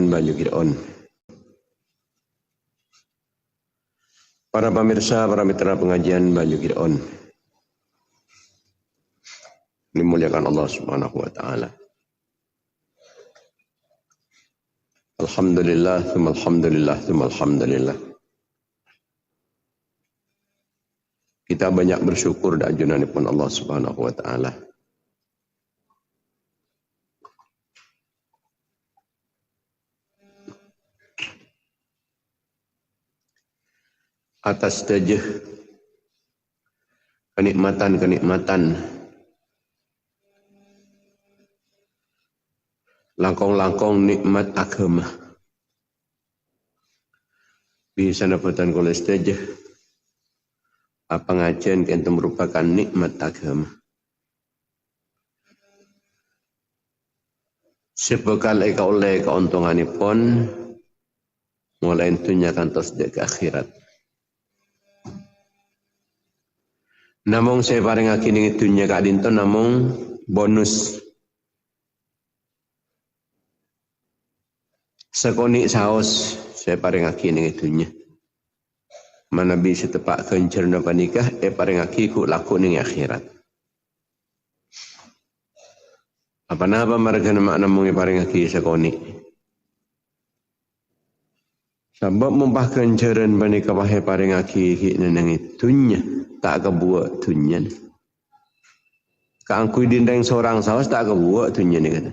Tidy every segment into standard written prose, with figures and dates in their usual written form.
Banyu Giron. Para pemirsa, para mitra pengajian Banyu Giron, dimuliakan Allah Subhanahu wa taala. Alhamdulillah, tsumma alhamdulillah, tsumma alhamdulillah. Kita banyak bersyukur dan junanipun Allah Subhanahu wa taala. Atas dajah kenikmatan-kenikmatan, langkong-langkong nikmat agama. Bisa dapatan kulis dajah pengajian yang merupakan nikmat agama. Sebekal eka oleh keuntunganipun mulai dunia kantos dek akhirat. Namung saya paring akini dunia kadinto namung bonus. Sekoni saos saya paring akini dunia. Mana bisa tepak kencer napa nikah paring akiku laku ning akhirat. Apa-apa marga nama namung paring aki sekoni. Sebab mumpah kenceran panika pahe paring aki neneng dunia. Tak kebuat dunia. Kaangkui dindeng seorang saus tak kebuat dunia ni kata.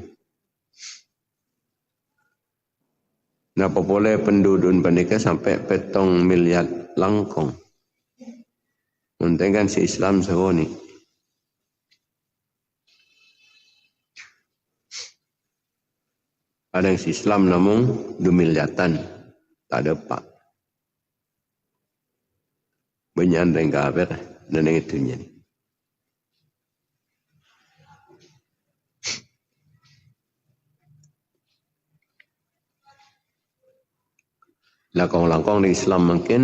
Napa boleh penduduk pendeka sampai 7 miliar langkong. Untung kan si Islam sekoni. Ada yang si Islam namun 2 miliatan. Tak ada pak. Banyak yang kafir dan yang itunya ni. Langkong-langkong di Islam mungkin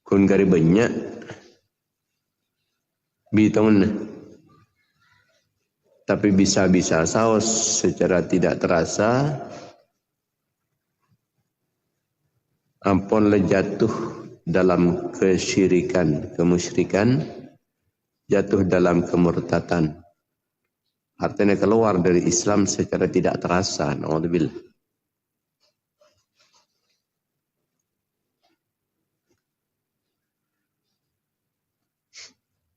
kun gari banyak bitong, tapi bisa-bisa saus secara tidak terasa ampun jatuh dalam kesyirikan, kemusyrikan, jatuh dalam kemurtatan. Artinya keluar dari Islam secara tidak terasa. Naudzubillah.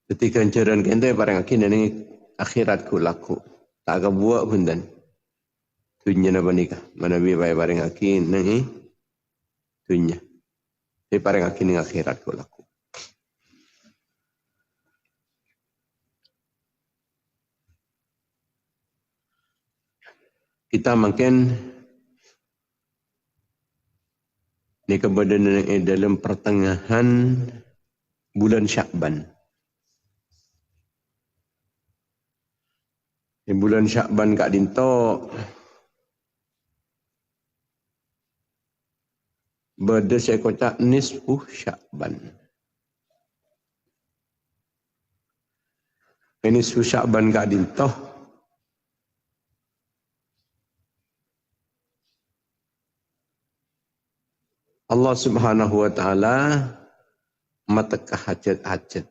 Ketika anjuran kente barang akin ini akhiratku laku. Tak kebuat pun dan. Dunia apa nikah. Mana biaya barang akin ini dunia. Tapi barang akin ini akhiratku laku. Kita makin ini kebenaran dalam pertengahan bulan Syakban. Di bulan Syakban Kak Dinto berde saya kocak nisfu Syakban. Nisfu Syakban Kak Dinto Allah Subhanahu wa taala matekah hajat-hajat.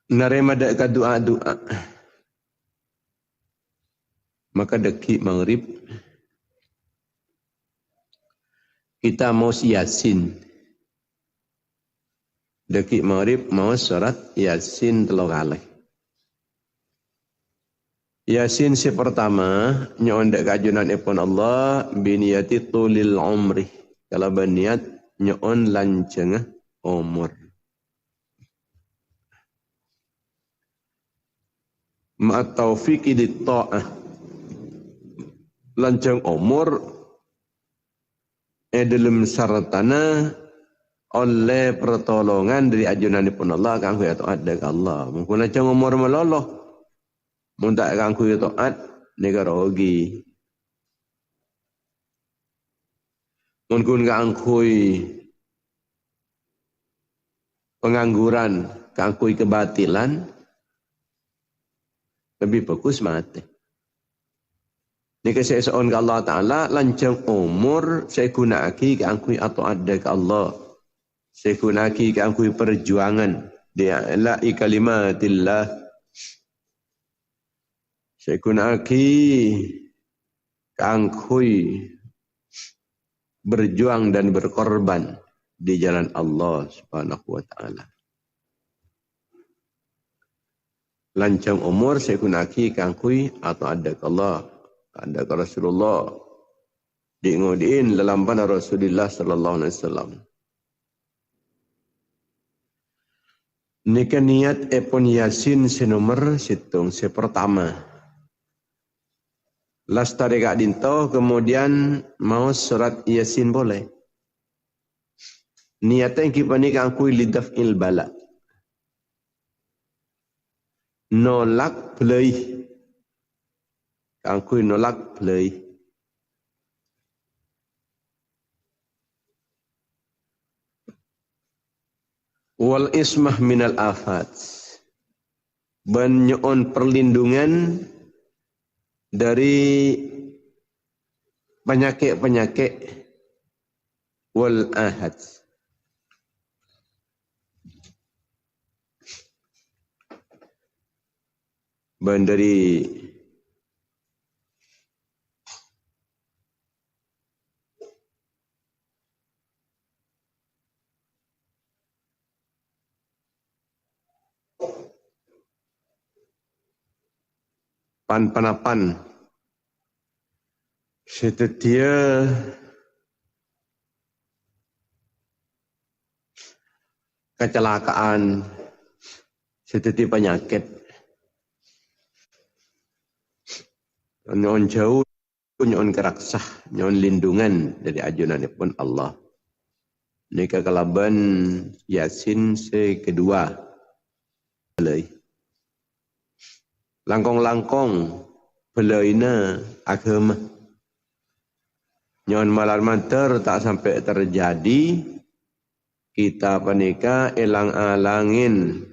Narema dak doa-doa. Maka deki maghrib kita mau Yasin. Deki maghrib mau surat Yasin 3 kali. Yasin si pertama nyon dak kajunan ipun Allah biniyati tulil umri. Kalau berniat nyon lanceng umur. Ma'at taufiqi di ta'ah. Lancang umur dalam sartana oleh pertolongan dari ajunanipun Allah kanggo ya taat dak Allah. Mungkin lancang umur meloloh. Mun tak kanggo ya taat nika rugi. Mungkin keangkui pengangguran, keangkui kebatilan, lebih bagus mati. Ini kesesuaian ke Allah Ta'ala, lancang umur saya gunaki keangkui atau ada ke Allah. Saya gunaki keangkui perjuangan. Di'ala'i kalimatillah. Saya gunaki keangkui berjuang dan berkorban di jalan Allah Subhanahu wa Ta'ala. Lancang umur saya gunaki keangkui atau ada ke Allah. Ada ke Rasulullah. Diingudiin lelampan Rasulullah sallallahu alaihi wasallam. Nika niat epon Yasin senomor situng sepertama. Lastari kak dinto kemudian mau surat Yasin boleh. Niatnya kipani kangkui lidaf il bala. Nolak belai. Kangkui nolak belai. Wal ismah minal afat. Benyon perlindungan dari penyakit-penyakit wal ahad. Ben dari pan-panapan setetia kecelakaan setetia penyakit nyon jauh nyon keraksah nyon lindungan dari ajunan pun Allah. Nika kalaban Yasin kedua belai. Langkong-langkong belaina agama. Nyon malar manter tak sampai terjadi kita panika elang-alangin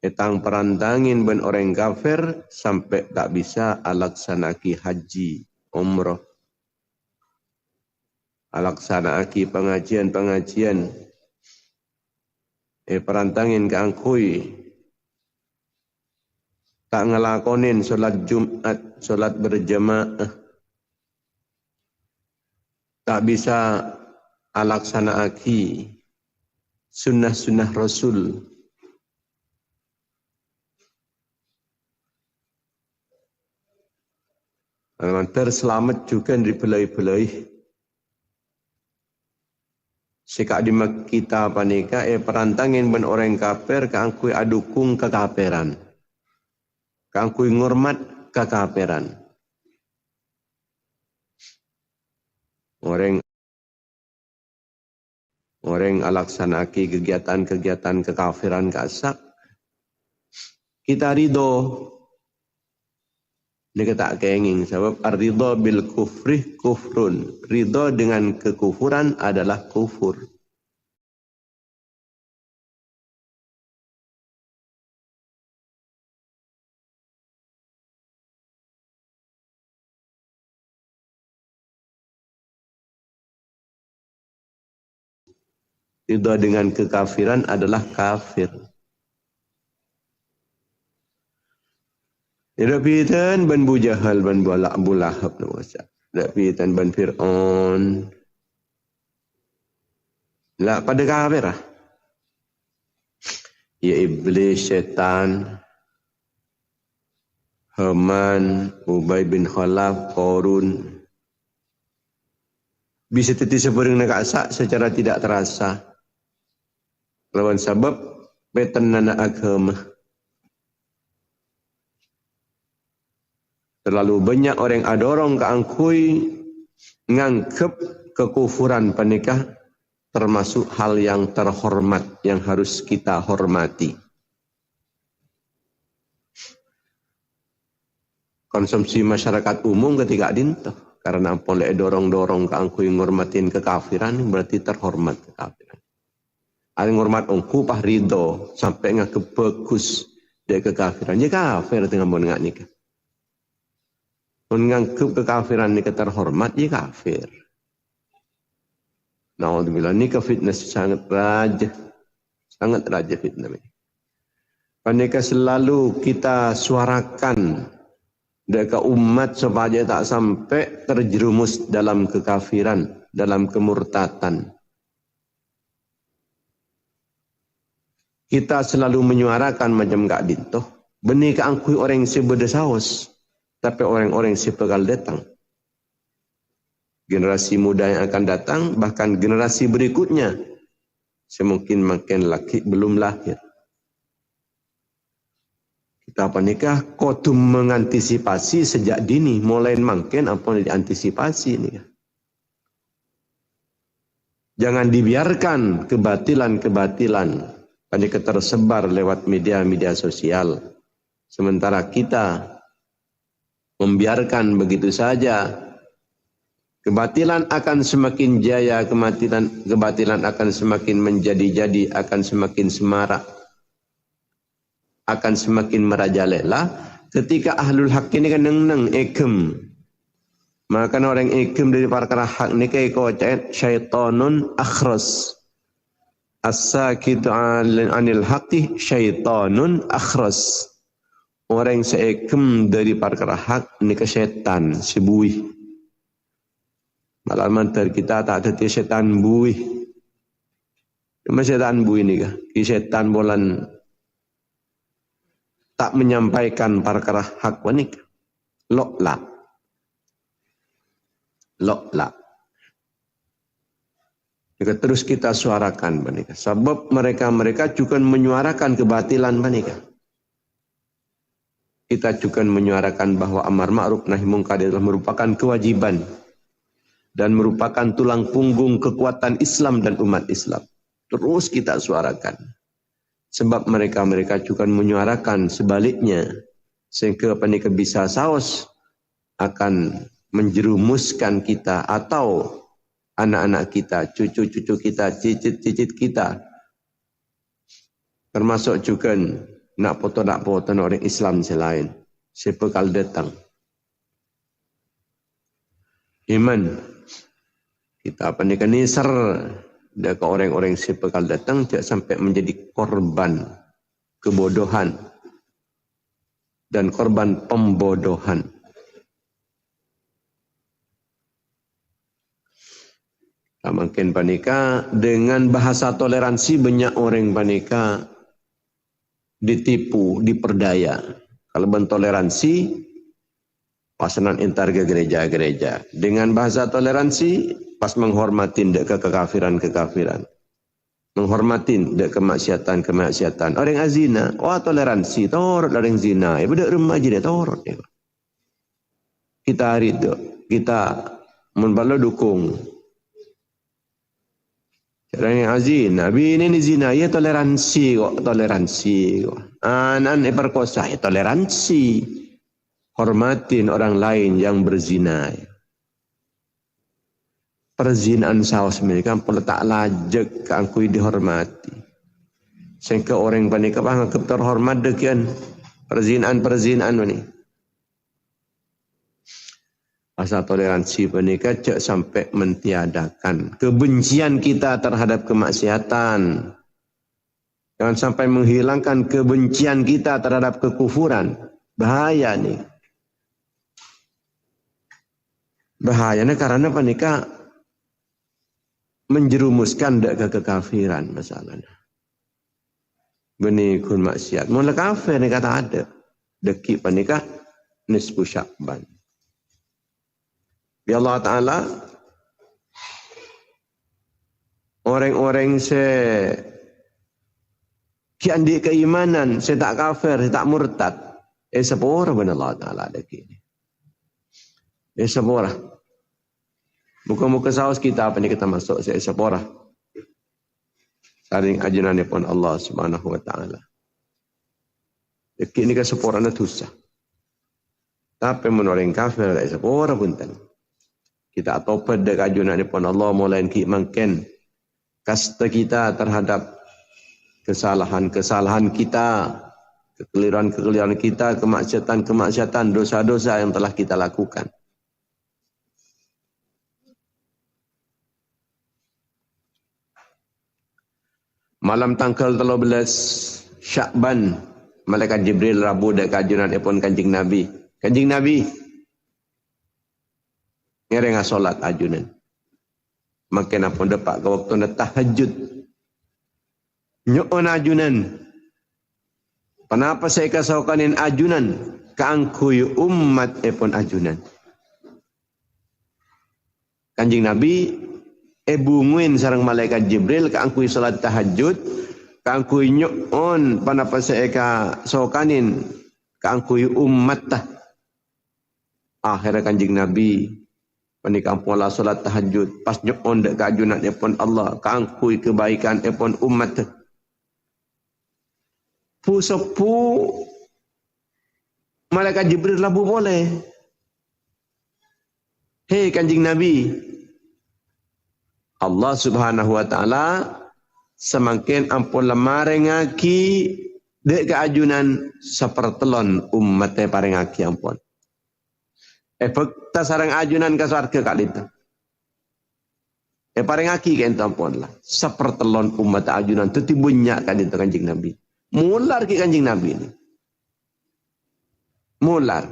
etang perantangin ben orang kafir sampai tak bisa alaksanaki haji umroh. Alaksanaki pengajian-pengajian perantangin keangkui tak ngelakonin solat Jumat, solat berjamaah. Tak bisa alaksanaki sunnah-sunnah Rasul. Terselamat juga dari belai-belai. Sikak di kita panika perantangin ben orang kafir keangkui adukung kekafiran. Keangkui ngormat kekafiran. Orang alaksanaki kegiatan-kegiatan kekafiran kasak. Kita ridho. Ini tak kenging sebab ar-ridho bil kufri kufrun. Ridho dengan kekufuran adalah kufur. Ridho dengan kekafiran adalah kafir. Dapitan ban Bu Jahal ban Abu Lahab nawasa. Dapitan ban Fir'aun. Lah pada kafir lah. Ya iblis, syaitan, Haman, Ubay bin Khalaf, Qarun. Bisa teti sebarang nak asak secara tidak terasa. Lawan sebab petenana agama. Terlalu banyak orang adorong keangkui ngangkep kekufuran penikah termasuk hal yang terhormat yang harus kita hormati. Konsumsi masyarakat umum ketika dintoh Karena apa lek dorong-dorong ke angkui ngormatin kekafiran berarti terhormat kekafiran. Ada ngormat ongku pah ridho sampai ngake bagus dek kekafiran. Ya kafir dengan mau ngak nikah. Menganggap kekafiran nikah terhormat ya kafir. Naudzubillah nikah fitnah sangat raja fitnah ini. Panika selalu kita suarakan dekat umat supaya tak sampai terjerumus dalam kekafiran, dalam kemurtatan. Kita selalu menyuarakan macam Kak Dintoh, benih keangkui orang yang sebeda saus, tapi orang-orang yang sebekal datang. Generasi muda yang akan datang, bahkan generasi berikutnya, semungkin makin laki belum lahir. Kita nikah kodum mengantisipasi sejak dini, mulai makin apa yang diantisipasi ini. Jangan dibiarkan kebatilan-kebatilan panika tersebar lewat media-media sosial. Sementara kita membiarkan begitu saja, kebatilan akan semakin jaya, kebatilan akan semakin menjadi-jadi, akan semakin semarak, akan semakin merajalela ketika ahlul hak ini kan neng ekem. Maka orang ekem dari perkara hak ni kaya kau syaitanun akhras. As-sakitu anil haqi syaitanun akhras. Orang seekem dari perkara hak ni ke syaitan sebuih. Malam antar kita tak ada syaitan buih. Cuma syaitan buih ni kah? Syaitan bolan tak menyampaikan perkara hak wanita. Lokla. Jika terus kita suarakan wanita. Sebab mereka juga menyuarakan kebatilan wanita. Kita juga menyuarakan bahwa amar ma'ruf nahi mungkar adalah merupakan kewajiban. Dan merupakan tulang punggung kekuatan Islam dan umat Islam. Terus kita suarakan. Sebab mereka juga menyuarakan sebaliknya. Sehingga panika bisa saus akan menjerumuskan kita atau anak-anak kita, cucu-cucu kita, cicit-cicit kita. Termasuk juga nak foto orang Islam selain. Siapa kal datang. Iman. Kita panika nisar. Dan orang-orang yang bakal datang tidak sampai menjadi korban kebodohan dan korban pembodohan. Makin panika dengan bahasa toleransi banyak orang panika ditipu, diperdaya. Kalau bentoleransi pasanan intar ke gereja-gereja. Dengan bahasa toleransi pas menghormatin dek kekafiran-kekafiran. Menghormatin dek kemaksiatan-kemaksiatan. Orang azina, wah toleransi, torot orang zina. Budak remaja dia torot. Kita hari itu, kita membala dukung. Orang yang azina, bini ni zina, ya toleransi kok, toleransi kok. Anak perkosa, ya toleransi. Hormatin orang lain yang berzina. Perzinaan saus mereka pun tak lajak angkui dihormati. Sehingga orang panika anggap terhormat dekian perzinaan ini. Asal toleransi panika cak sampai mentiadakan kebencian kita terhadap kemaksiatan. Jangan sampai menghilangkan kebencian kita terhadap kekufuran. Bahaya nih. Bahayanya karena panika menjerumuskan ke kekafiran masalahnya. Benih kun maksiat. Mula kafir ni kata ada. Deki panika nisfu Sya'ban. Ya Allah Ta'ala orang-orang kian di keimanan, saya tak kafir, saya tak murtad. Sepura benar Allah Ta'ala deki ni. Sepura. Muka-muka saus kita apa ni kita masuk sepura. Saring ajaran pun Allah Subhanahu wa taala. Deki ni ka sepura na tusa. Tapi men orang kafir sepura punten. Kita tobat dek ajunan pun Allah mulain ki mangken kasta kita terhadap kesalahan-kesalahan kita, kekeliruan-kekeliruan kita, kemaksiatan-kemaksiatan, dosa-dosa yang telah kita lakukan. Malam tanggal 13 Syakban, malaikat Jibril rabu dek ajunan pun Kanjeng Nabi. Kanjeng Nabi ngereng solat ajunan. Makin apa depak ke waktu na tahajud. Nyoon ajunan. Kenapa saya kasaukanin ajunan? Kaangkuy umat pun ajunan. Kanjeng Nabi bunguin sarang malaikat Jibril kaangkuy salat tahajud. Kaangkuy nyoon panapa saya kasaukanin kaangkuy umat tah. Akhirnya Kanjeng Nabi menikah pola solat tahajud pas nyoon dek keajunan pun Allah kaangkui kebaikan pun umat pusepu malaikat Jibril labu boleh. Hei Kanjeng Nabi, Allah Subhanahu wa taala semakin ampun lemarengaki dek keajunan sapertelon umatnya parengaki ampun. Fakta sarang ajunan ke surga kali itu. Parengaki kan tampon lah. Sepertelon umat ajunan itu tibunyak kan itu Kanjeng Nabi. Mular ke Kanjeng Nabi ini. Mular.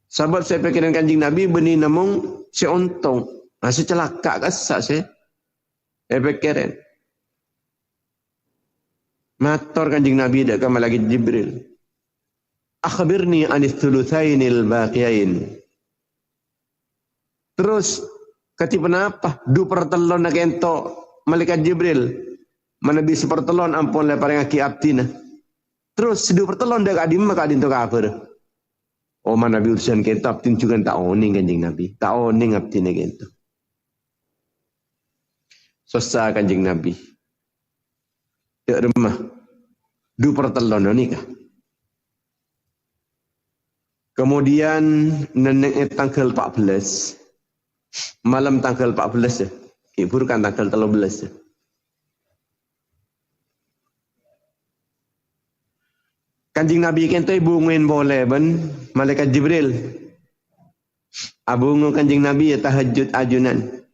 Sebab saya pikiran Kanjeng Nabi benih namung si ontong. Masih celaka kasak saya. Saya pikiran. Mator Kanjeng Nabi dah kama lagi Jibril. Akhbirni anis thulutsainil baqiyain. Terus kati penapa? Du pertelon nak ento malaikat Jibril. Manabi sepertelon ampun le pareng aki abdina. Terus du pertelon dak adim maka adin to kafir. Oh manabi urusan kita abdin juga tak oning Kanjeng Nabi. Tak oning abdina kento. Susah Kanjeng Nabi. Dak remah. Du pertelon nikah. Kemudian nenek tanggal 14. Malam tanggal 14 ya. Hiburkan tanggal 13 ya. Kanjeng Nabi kento ibungin boleh ben malaikat Jibril. Abungu Kanjeng Nabi ya tahajud ajunan.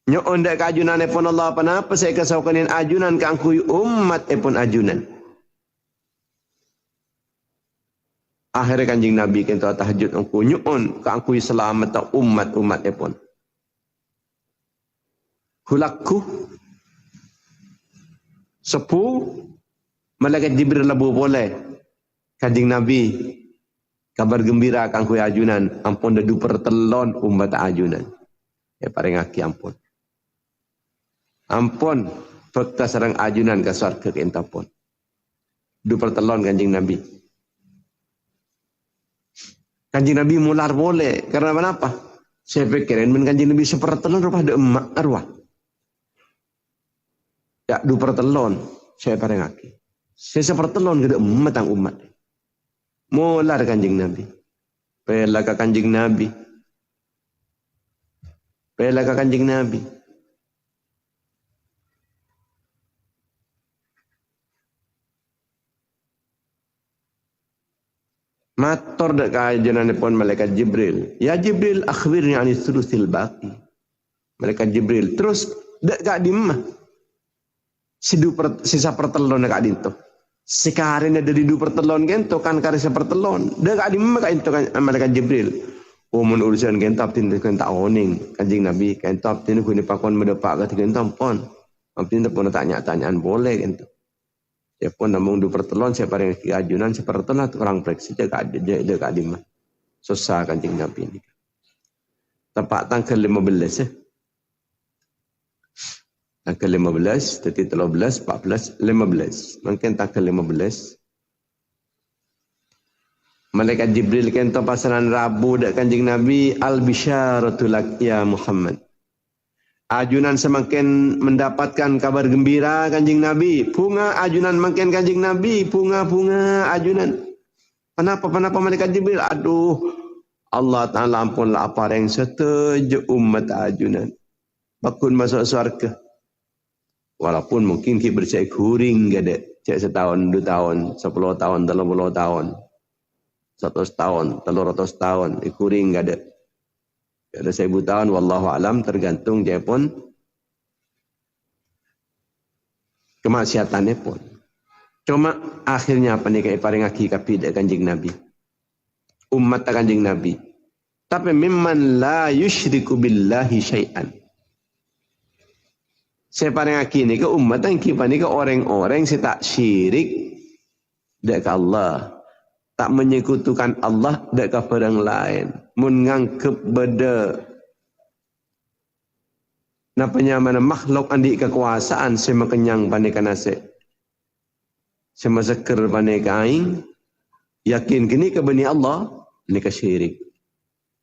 Nyoon dak ajunan pun Allah panapa saya kasaukanin ajunan kaangkuy umat pun ajunan. Akhirnya Kanjeng Nabi kento tahajud angku nyuun kaangkuy selamat umat pun. Hulakku sepu malaikat Jibril labu boleh. Kanjeng Nabi kabar gembira kaangkuy ajunan ampun dadu pertelon umat ajunan. Paring aki ampun. Ampun fakta sarang ajunan ka surga kento pun. Du pertelon Kanjeng Nabi. Kanjeng Nabi mular boleh. Karena kenapa? Saya pikirin men Kanjeng Nabi sepertelon rupah ada emak arwah. Ya du pertelon. Saya parengaki. Saya sepertelon ada emak tang umat. Mular Kanjeng Nabi. Pela ka Kanjeng Nabi. Pela ka Kanjeng Nabi. Mator dak kajian pun malaikat Jibril. Ya Jibril akhbirni anis thuluthil baqi. Malaikat Jibril terus dak gak dimah. Sisa pertelon dak dinto. Sekarang ada di 2 pertelon gento kan kare sepertelon. Dak gak dimah kan itu kan malaikat Jibril. Oh mun urusan gento aptin kan tak oning Kanjeng Nabi gento aptin ku ni pakon medepak ka gento pon. Aptin pun tanya-tanyaan boleh gento. Ya pun namun 2 pertelon saya paring ajunan sepertelon orang preksi jaga ada kadimah. Susah Kanjeng Nabi ini. Tepat tanggal 15 ya. Tanggal 15, jadi 13, 14, 15. Mungkin tanggal 15. Malaikat Jibril kento pasaran Rabu dak Kanjeng Nabi al-bisyaratu lak ya Muhammad. Ajunan semakin mendapatkan kabar gembira Kanjeng Nabi. Bunga ajunan makin Kanjeng Nabi. Bunga-bunga ajunan. Kenapa malaikat Jibril? Aduh, Allah Ta'ala ampunlah apa yang setuju umat ajunan. Bakun masuk surga. Walaupun mungkin kita bercek kuring gak ada. Cek setahun, 2 tahun, 10 tahun, 30 tahun. 100 tahun, 300 tahun. Kuring gak ada. Gak ada 1000 tahun, wallahu alam, tergantung dia pun. Kemaksiatannya pun. Cuma akhirnya apa nih kayak paling aki kapi dari kanjeng Nabi. Umat kanjeng Nabi. Tapi mimman la yushriku billahi syai'an. Saya paling aki ni ke umat yang kita ni ke orang-orang yang tak syirik dekat Allah. Tak menyekutukan Allah dekat orang lain. Menganggap benda napanya mana makhluk andi kekuasaan sema kenyang panekan nasi. Sema seker panekan aing. Yakin kini ke bani Allah, ni ke syirik.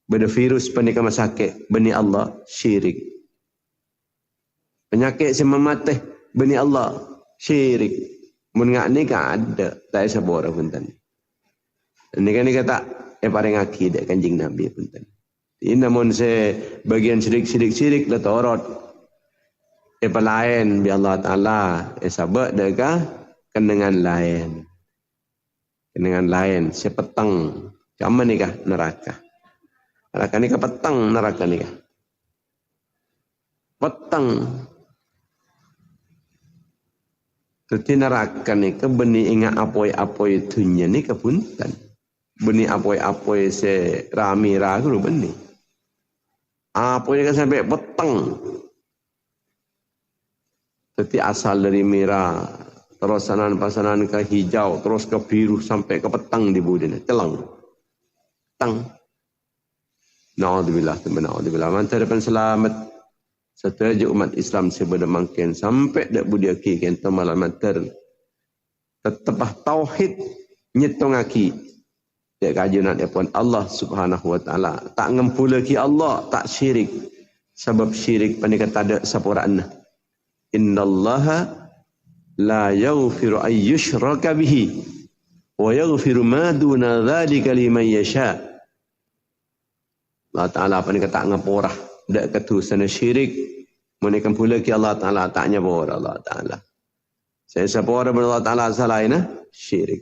Benda virus panekan masakit, bani Allah, syirik. Penyakit sema mati, bani Allah, syirik. Mengak ni kan ada, tak ada sebuah pun tadi. Ini kan ni kata, paling akidah kanjing Nabi pun tadi. Ini namun saya bagian syirik lah torot. Lain bi Allah Ta'ala. Sabak dekah kenangan lain. Kenangan lain. Sepetang. Kamu ni kah neraka. Neraka ni kah petang neraka ni kah. Petang. Jadi neraka ni kah benih ingat apoi-apoi dunia ni kah punten. Benih apoi-apoi se rami-ra aku benih. Apoi kan sampai petang. Jadi asal dari merah, terus pasanan ke hijau, terus ke biru sampai ke petang di budina, telang. Tang. Na'udzubillah, na'udzubillah. Mantar depan selamat. Setuju umat Islam sebeda mungkin sampai dak budi aki kenta malam mantar. Tetapah tauhid nyetong aki. Dek kajunan pun Allah Subhanahu wa taala. Tak ngempula ki Allah, tak syirik. Sebab syirik panika tada sapurana. Innallaha la yaghfiru ay yushraka bihi wa yaghfiru ma duna dzalika liman yasha. Allah Taala panika tak ngaporah dak ketusan syirik. Menika pula ki Allah Taala tak nyabor Allah Taala. Saya sapora Allah Taala selain syirik.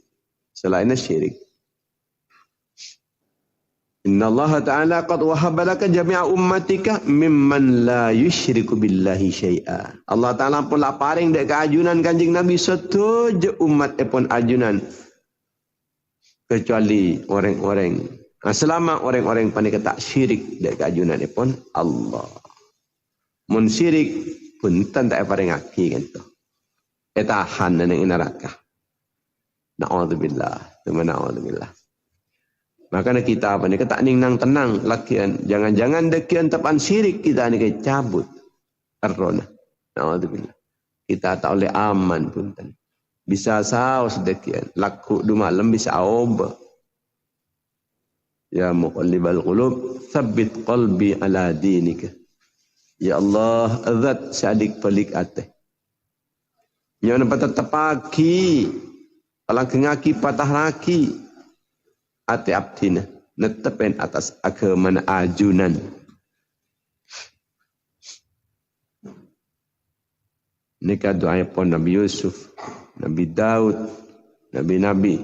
Selain syirik. Inna Allah Ta'ala qad wahaba laka jami'a ummatika mimman la yushriku billahi syai'a. Allah Ta'ala pun lah paring dek keajunan kanjing Nabi setuju umat pun ajunan. Kecuali orang-orang. Selama orang-orang panik tak syirik dek keajunan pun Allah. Mun syirik pun tak paring aki kan tu. Tahan dan yang neraka. Na'udzubillah. Na'udzubillah. Maka kita apa ni tak nang tenang lakian jangan dekian tepan syirik kita ni ke cabut karena naudzubillah kita tak oleh aman pun tan bisa saus dekian laku 2 malam bisa oba ya muqallibal qulub tsabbit qalbi ala dinika ya Allah azat sadik pelik ate yang dapat tepaki alang kengaki patah laki ati abdina netepen atas agama ajunan. Nika doa pun Nabi Yusuf, Nabi Daud, Nabi-Nabi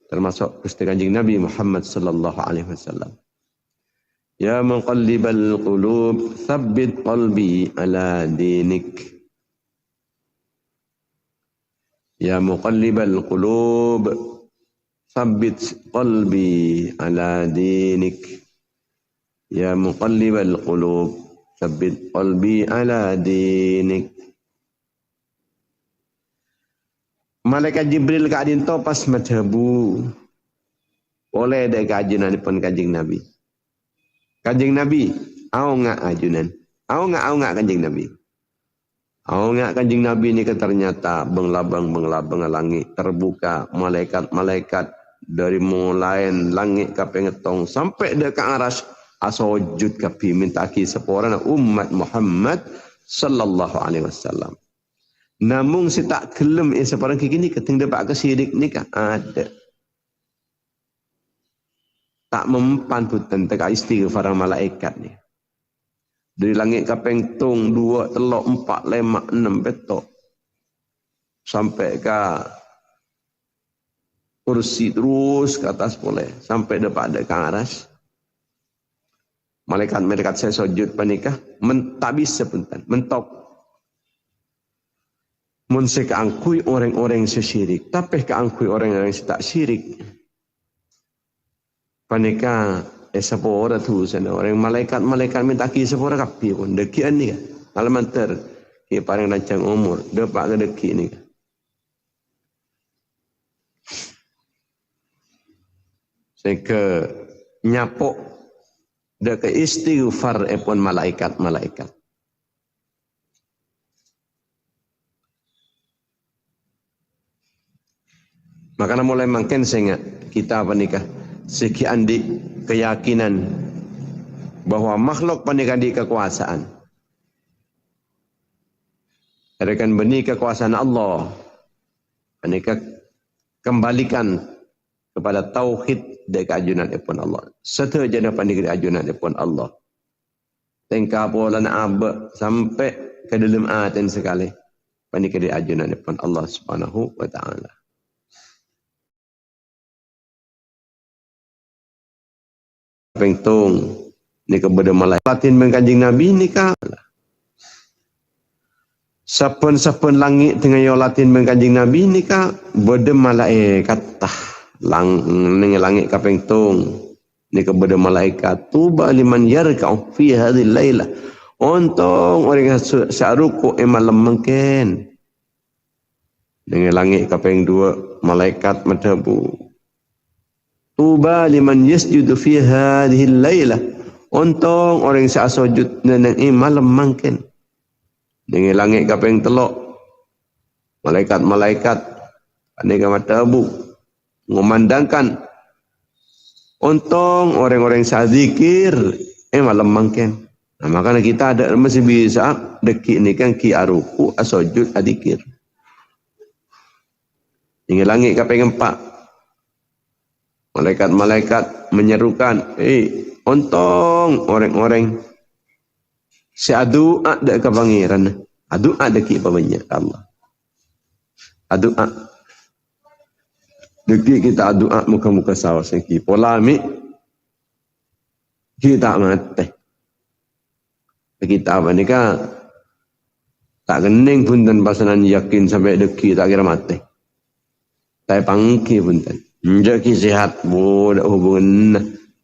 termasuk Gusti Kanjeng Nabi Muhammad sallallahu alaihi wasallam. Ya muqallibal qulub, tsabbit qalbi ala dinik. Ya muqallibal qulub, tsabbit qalbi ala dinik. Ya muqallibal qulub, tsabbit qalbi ala dinik. Malaikat Jibril ke adin topas madhabu. Oleh ada keajunan pun kanjeng Nabi. Kanjeng Nabi, au ngak ajunan. Au ngak kanjeng Nabi. Au ngak kanjeng Nabi ni ternyata benglabang langit terbuka malaikat dari mulai langit ke pengetong sampai dekat aras asojud kapi minta ki seporana umat Muhammad sallallahu alaihi wasallam. Namun si tak gelem seporang kini keting dapat ke syirik ni kah ada. tak mempan punten teka istighfar malaikat ni. Dari langit kapeng tung 2, 3, 4, 5, 6 petok sampai ke kursi terus ke atas boleh sampai dapat ke aras. Malaikat saya sujud panikah tak bisa punten mentok. Mun se keangkui orang-orang sesyirik, tapi keangkui orang-orang yang tak syirik. Panika sepora tu sana orang malaikat minta ki sepora kapi pun dekian ni alaman ter ki parang rancang umur depak ke deki ni. Sehingga nyapok dek istighfar pun malaikat. Makanya mulai makin sehingga kita panikah segi andi keyakinan bahwa makhluk panikah di kekuasaan. Akan benih kekuasaan Allah. Panikah kembalikan kepada tauhid dari keajunan pun Allah. Seterusnya panikah keajunan pun Allah. Tengkap pola nak sampai ke dalam aten sekali. Panikah di ajunan pun Allah Subhanahu wa taala. Pengtung ni kepada malaikat latin mengkanjing Nabi ni ka sapen langit dengan yo latin mengkanjing Nabi ni ka bede malaikat tah ning langit ka pengtung ni kepada malaikat tuba liman yarka'u fi hadhil lailah ontong orang syaruku malam mungkin dengan langit ka peng 2 malaikat madhabu tuba liman yasjudu fi hadhihi al-lailah. Untung orang yang sujud nang malam mangken. Dengan langit kapeng telok. Malaikat-malaikat aneka mata abu mengumandangkan. Untung orang-orang yang zikir malam mangken. Nah, makanya kita ada masih bisa deki ni kan ki aruku asujud adzikir. Dengan langit kapeng 4 malaikat-malaikat menyerukan, ontong orang-orang si adu ada ke pangeran, adu ada ki banyak Allah, adu deki kita adu muka-muka sawas ki polamik kita mati, kita apa ni kan tak kening pun dan pasanan yakin sampai deki tak kira mati, tak pangki pun dan. Jadi sehat budak hubungan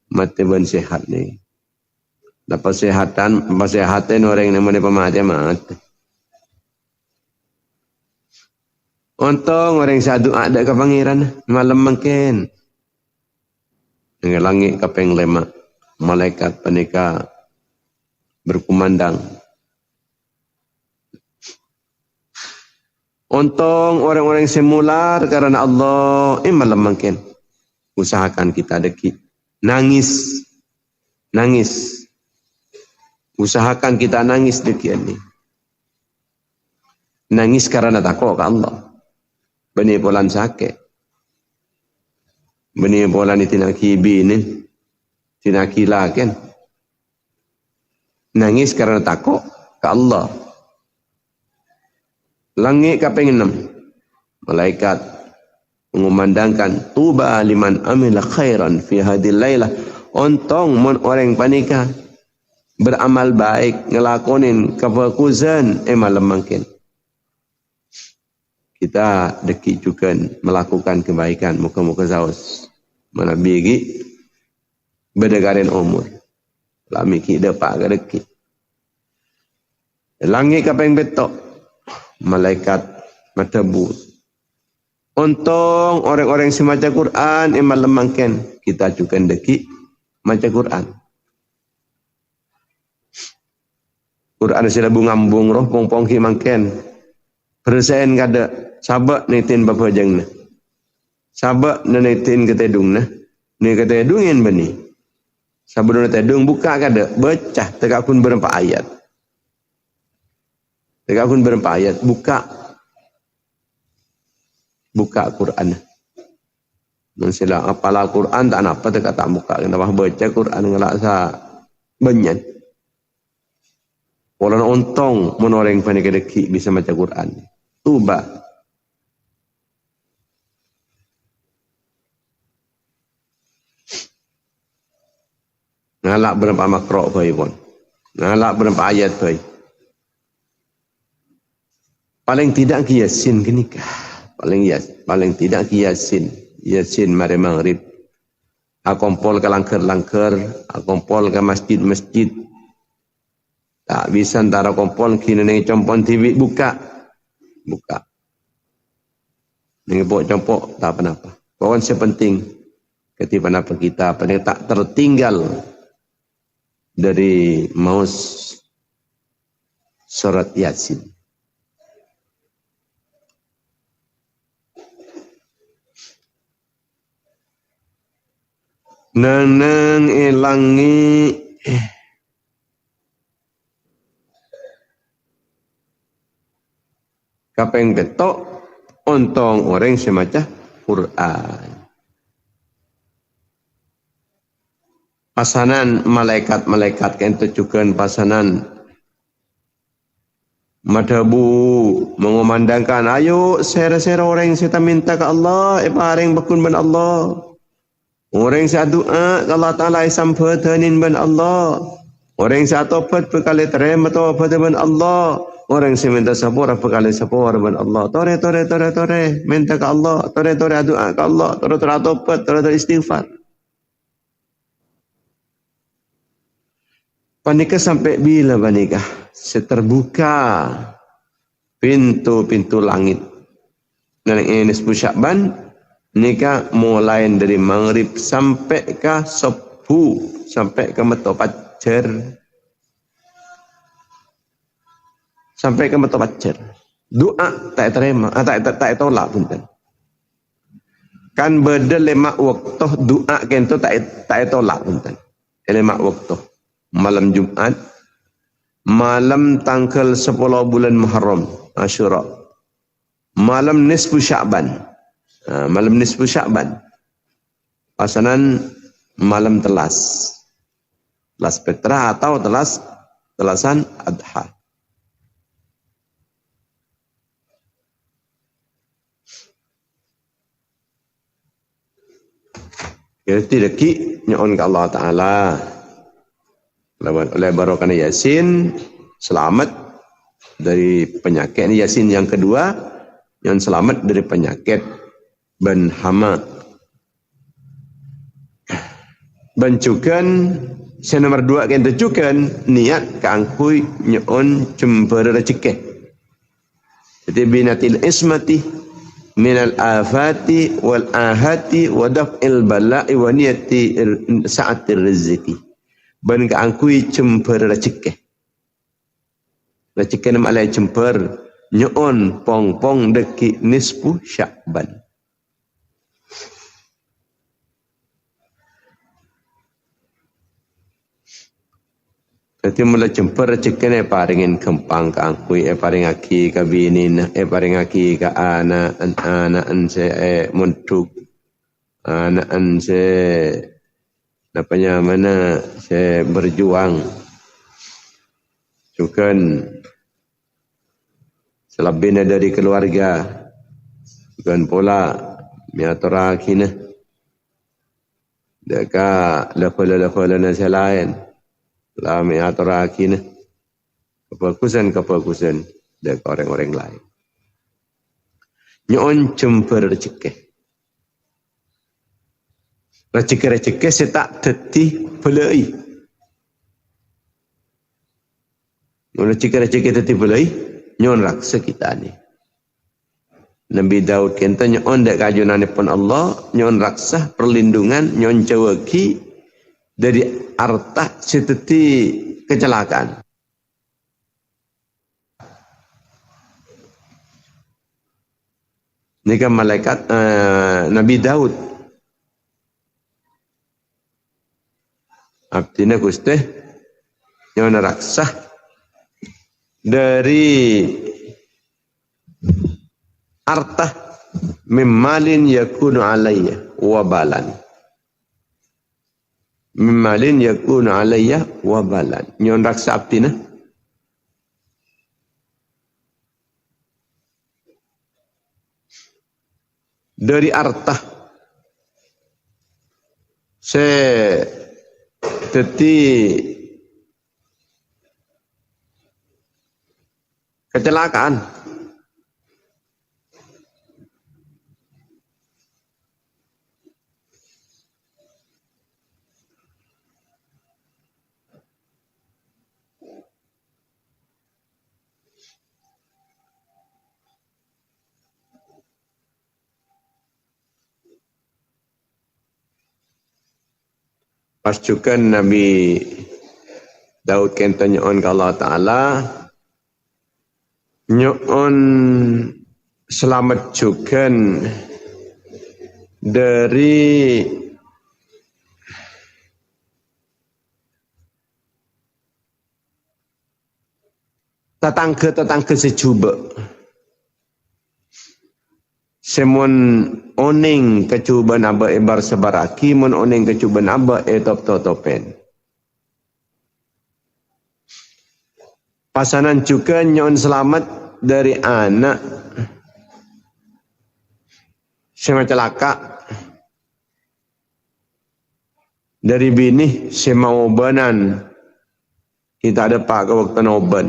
mati ben sehat ni. Dapat kesehatan orang yang mana pemati mati. Untung orang sadu ada ke pangeran malam mungkin. Dengan langit kapeng 5 malaikat panika berkumandang. Untung orang-orang semular karena Allah malam mungkin. Usahakan kita deki. Nangis. Usahakan kita nangis deki ini. Nangis karena takut ke Allah. Benih polan sakit. Benih polan ini tidak kibi ini. Tidak kila kan. Nangis karena takut ke Allah. Langit kapeng 6 malaikat mengumandangkan tuba liman amila khairan fi hadhil lailah. Ontong mon orang panika beramal baik ngelakonin kefokusan malam mungkin. Kita deki juga melakukan kebaikan muka-muka zaus menabigi berdagarin umur lami ki dapat ke deki langit kapeng betok malaikat matabu. Untung orang-orang yang membaca Quran malam mungkin kita juga deki baca Quran. Quran sila bungambung roh pong-pong ki mungkin. Persen kada sabak nitin bapa jengna. Sabak nitin ketedungna. Ni ketedungin bani. Sabun ketedung buka kada baca tegak pun berempat ayat. Tegak pun berempat ayat buka Quran. Sila apalah Quran tak apa tak tak buka kenapa baca Quran ngelak sa banyak. Walau ontong menoreng panik deki bisa baca Quran. Tuba. Ngalak berapa makro bayi pun. Ngalak berapa ayat bayi. Paling tidak kiasin kenikah. Paling tidak kiasin. Yasin mari maghrib. Akompol ke langker-langker, akompol ke masjid-masjid. Tak bisa antara kompol kini ni compon TV buka. Ni compok tak apa-apa. Pokoknya sepenting ketika apa kita paling tak tertinggal dari maus surat Yasin. Neneng ilangi kapeng betok ontong orang semacam Quran. Pasanan malaikat-malaikat yang tujukan pasanan madhabu mengumandangkan ayo sera-sera orang yang kita minta ke Allah paring bakun ban Allah. Orang yang doa ke Allah Ta'ala sampadanin ban Allah. Orang yang tobat berkali terima tobat ban Allah. Orang yang minta sabur berkali sabur ban Allah. Tore. Minta ke Allah. Tore doa ke Allah. Tore tobat. Tore istighfar. Panikah sampai bila panikah? Seterbuka pintu-pintu langit. Dan ini nisfu Sya'ban. Nikah mulai dari maghrib sampai ke subuh. Sampai ke metu fajar. Sampai ke metu fajar. Doa tak terima. Tak tolak pun. Kan beda 5 waktu doa kento tak tolak pun. 5 waktu. Malam Jumat. Malam tanggal 10 bulan Muharram. Asyura. Malam nisfu Sya'ban. Malam nisfu Sya'ban. Pasanan malam telas. Telas Petra atau telasan Adha. Jadi deki nyon ke Allah Ta'ala. Oleh barokah Yasin selamat dari penyakit. Yasin yang kedua yang selamat dari penyakit ban hama. Bancukan yang nomor 2 kan tujukan niat keangkui nyon jember rezeki. Jadi binatil ismati minal afati wal ahati wa daf'il bala'i wa niyati sa'atir rizki. Ban keangkui jember rezeki. Rezeki nama alai jember nyon pong deki nisfu Sya'ban. Jadi mula jemper rezeki ni paringin kempang ke angkui, paring aki ke binin, paring aki ke anak se muntuk, anak se mana se berjuang, bukan selebihnya dari keluarga, bukan pula miatura kina, dekat level nasi lain. Lami atau rakin kebagusan dari orang-orang lain. Nyon jember rezeki. Rezeki setak teti belai. Rezeki teti belai nyon raksa kita ni. Nabi Daud kenta nyon dek kajunan pun Allah nyon raksa perlindungan nyon jawaki dari harta seperti kecelakaan. Ini kan malaikat Nabi Daud. Abdina Gusti yang raksa dari harta mimmalin yakunu alayya wabalan. Mimmalin yakunu alayya wabalan. Nyon raksa abdi na. Dari artah se teti kecelakaan. Pas juga Nabi Daud kenta nyoon ke Allah Ta'ala, nyoon selamat juga dari tetangga-tetangga sejuba. Semon oning kecubaan aba ebar sebaraki, mon oning kecubaan aba etop totopen. Pasanan juga nyon selamat dari anak sema celaka, dari bini sema obanan kita ada pak ke waktu oban.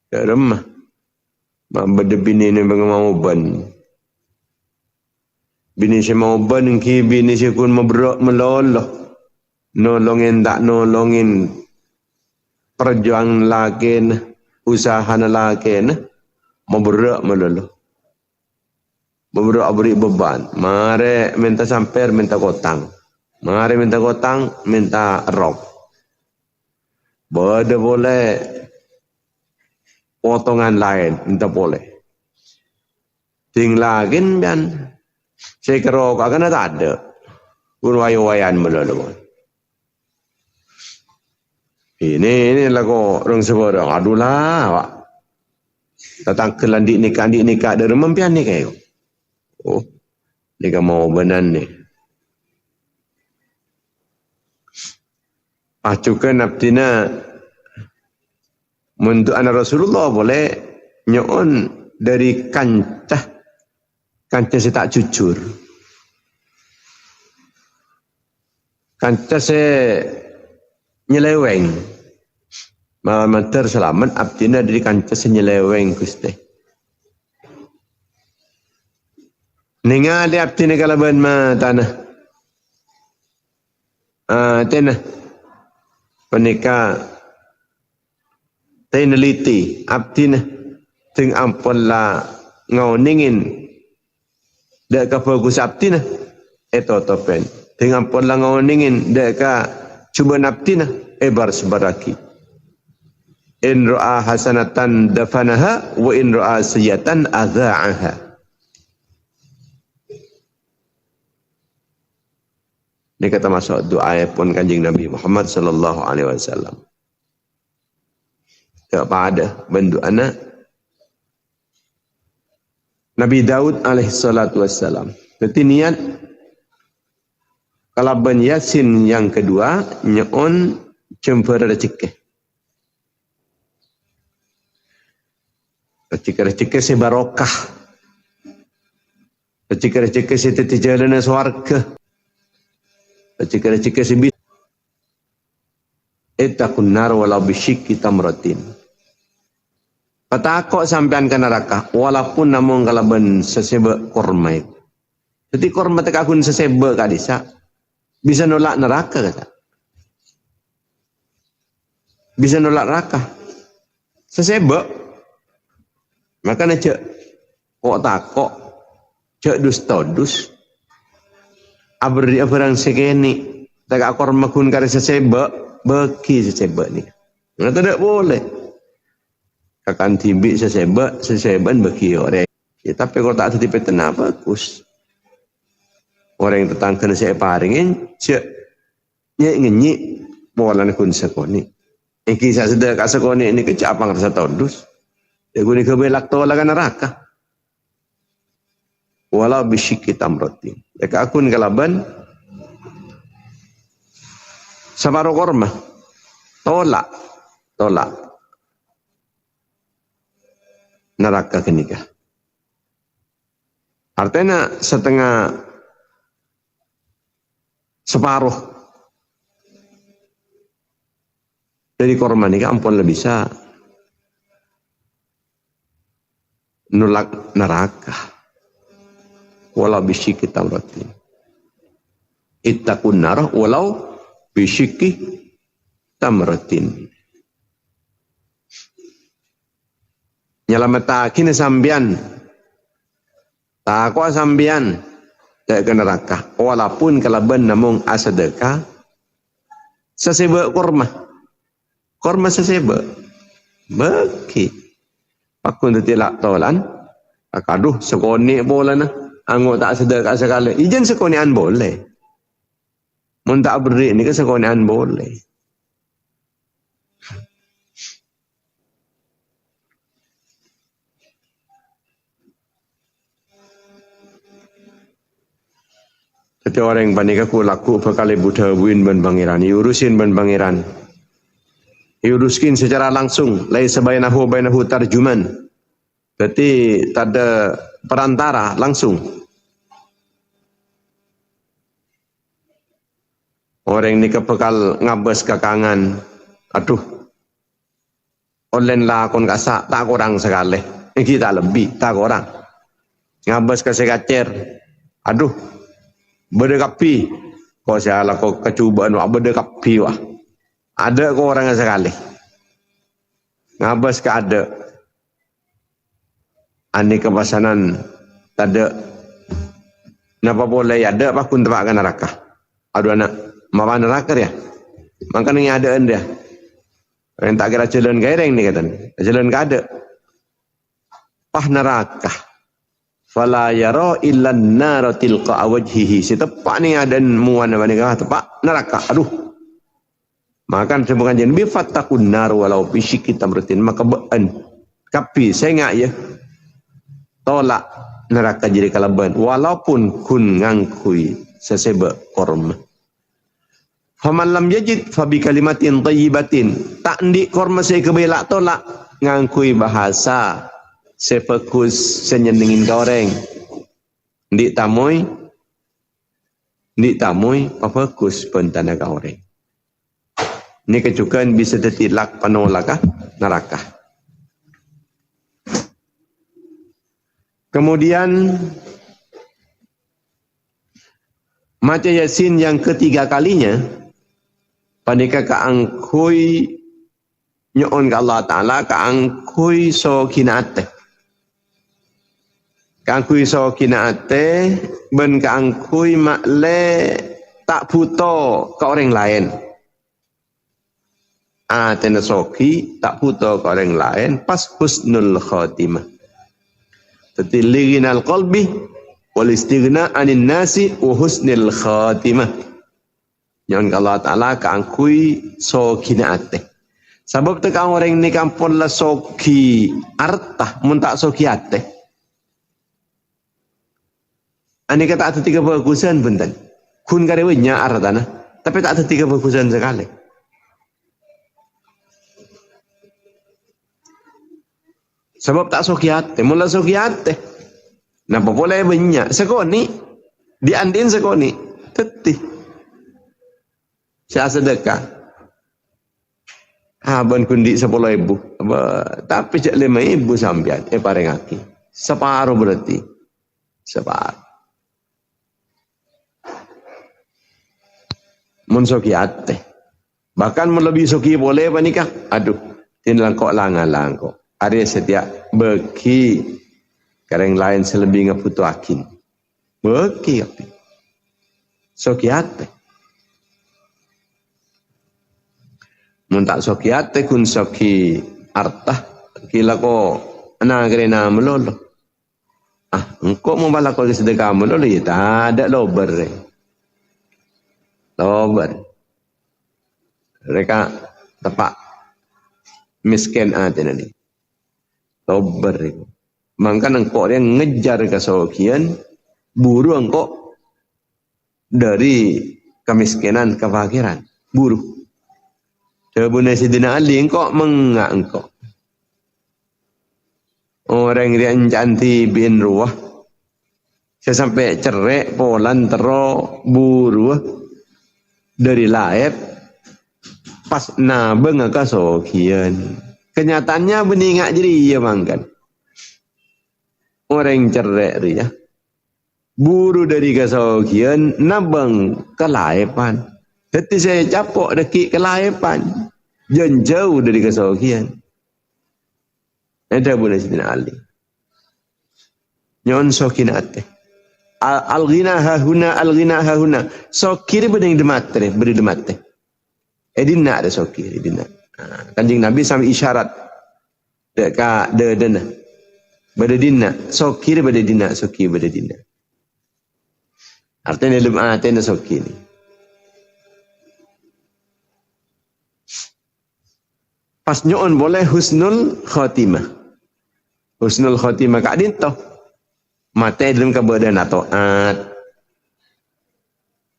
Remah. Mabada bini ni bagaimana oban. Bini saya mau oban, ki bini saya kun mabrok meloloh. Nolongin tak nolongin perjuangan laki, usaha laki, mabrok meloloh. Mabrok beri beban. Mari minta samper, minta kotang. Mari minta kotang, minta rok. Bada boleh potongan lain, minta boleh. Tinggalin kan, saya kerok akan ada. Urwayan melulu. Ini lagu orang sebarang. Adulah, wak. Datang ke landik nikah dari mempian ni kayu. Oh, nikah mau benan ni. Acukan abdina. Untuk anak Rasulullah boleh nyoon dari kancah saya tak jujur. Kancah saya nyeleweng. Mater selamat abdina dari kancah saya nyeleweng Gusti. Ningali abdina kalaban ma tanah. Tanah. Penikah teneliti abdina ting ampun la ngawningin dak ka fokus abdina eto topen ting ampun la ngawningin dak ka cuba abdina ebar sebaraki in ra'a hasanatan dafanaha wa in ra'a sayatan adha'aha. Ini kata masuk doa pun kanjeng Nabi Muhammad sallallahu alaihi wasallam. Kepada bentuk anak Nabi Daud alaihi salatu wassalam. Jadi niat kalaban Yasin yang kedua nyoon cemper rezeki. Rezeki si barokah. Rezeki si teti jalan swarga. Rezeki si bis. Ittaqun nar walau bisyikki tamratin. Patakok sampean ke neraka walaupun namun kalaban sesebek korma itu. Jadi korma tekakun sesebek kadisa bisa nolak neraka kata. Bisa nolak neraka. Sesebek. Maka cek kok takok cek dus abri abarang sekeni tekak korma kun kare sesebek beki sesebek ni. Nah tidak boleh. Akan timbik seseban bagi orang. Ya, tapi kalau tak tertipe tenang bagus. Orang yang tetangkan saya paringin, cek ngenyi molan kun sekoni. Kisah sedek kat sekoni ini kecapang rasa todus. Ya guni kebelak tolak neraka. walau bisyikki tamratin. Jika akun kalaban separuh korma, tolak neraka kenikah. Artinya separuh dari korma nikah ampun lebih bisa nolak neraka. Walau bisyikki tamratin. Ittaqun nar walau bisyikki tamratin. Nyelametake sambian. Takwa sambian ke neraka. Walaupun kalaban namung asedekah sesebek kurma. Kurma sesebek. Beki. Pakun tilak tolan. Akaduh sekoni bola na. Anggo tak sedekah sekali. Ijen sekonian boleh. Mun tak beri ni ke sekonian boleh. Tapi orang yang panik aku laku bakal buta buin ban pangeran. Iurusin ban pangeran. Iuruskin secara langsung. Lai sebainahu tarjuman. Berarti tak ada perantara langsung. Orang ni kepekal ngabas kakangan. Aduh. Online lah kon kasak tak kurang sekali. Kita lebih tak kurang. Ngabas kasih kacer. Aduh. Berdekapi. Kau salah kau kecubaan wah berdekapi wah. Ada kau orang sekali. Ngabas ke ada. Ani kepasanan tak ada. Napa boleh ada apa kun tebakan neraka. Aduh anak. Mawa neraka dia. Makanya yang ada dia. Yang tak kira jalan gaireng ni kata. Jalan ke ada. Pah neraka. Fala yara illa an-nar tilqa wajhihi. Sitepak ni ada muan apa ni tepak neraka. Aduh. Maka sebukan jen bi fattaqun nar walau bisyikki tamratin. Maka bean. Kapi saya ngak ya. Tolak neraka jadi kalaban walaupun kun ngangkui sesebek korma. Faman lam yajid fa bi kalimatin thayyibatin. Tak ndik korma saya kebelak tolak ngangkui bahasa sefokus senyenengin goreng. Ndik tamoi fokus pentana goreng. Ini kecukan bisa tetilak panolak neraka. Kemudian maca Yasin yang ketiga kalinya panika kaangkui nyoon ke Allah Ta'ala kaangkui so kinaate. Kaangkui so kinaate ben kaangkui makle tak puto ke orang lain. Tena soki tak puto ke orang lain pas husnul khatimah. Tati liginal qalbi wal istighna anin nasi wa husnul khatimah. Nyon Allah Ta'ala kaangkui so kinaate. Sebab tu orang ni kampun lah soki artah mun tak soki ate. Ani kata ada 3 bagusan benten. Kun karewnya artana, tapi tak ada 3 bagusan sekali. Sebab tak soki ate, mula soki ate. Napa boleh banyak sekoni diandin sekoni tetih. Saya sedekah. Ban kundi 10,000. Tapi cak 5,000 sampian. Pareng aki. Separuh berarti. Separuh. Mun soki ate. Bahkan mun lebih soki boleh apa nikah? Aduh. Tinlang kok langang kok. Ada setiap beki. Kareng lain selebih ngaputu akin. Beki api. Soki ate. Mun tak soki ate kun soki artah kila ko ana grena melolo. Engkau mau bala ko sedekah melolo ya tak ada lober. Lober. Mereka tepak miskin ate nani. Lober. Mangkan engkau yang ngejar kesokian Buru engkau dari kemiskinan ke fakiran. Buru. Sebunai Sidina Ali engkau mengak engkau. Orang yang canti bin ruah. Saya sampai cerai polan tero buru dari laep pas nabeng ke sokian. Kenyataannya beningak jadi iya mangkan. Orang cerai ria. Buru dari kesokian nabeng ke laepan. Jadi saya capok deki ke laepan. Jangan jauh dari kesokian. Ada boleh Sidina Ali. Nyon sokin ate. Al-ghina hahuna, al-ghina hahuna. Sokir berdeng dematre, beri demate. Edina ada sokir, edina. Kanjeng Nabi sampai isyarat. Deka dena. Badadina, sokir badadina, sokir badadina. Artinya dalam artinya sokir ni. Pas nyon boleh husnul khotimah. Husnul khotimah kak dintoh. Mata dalam keadaan taat.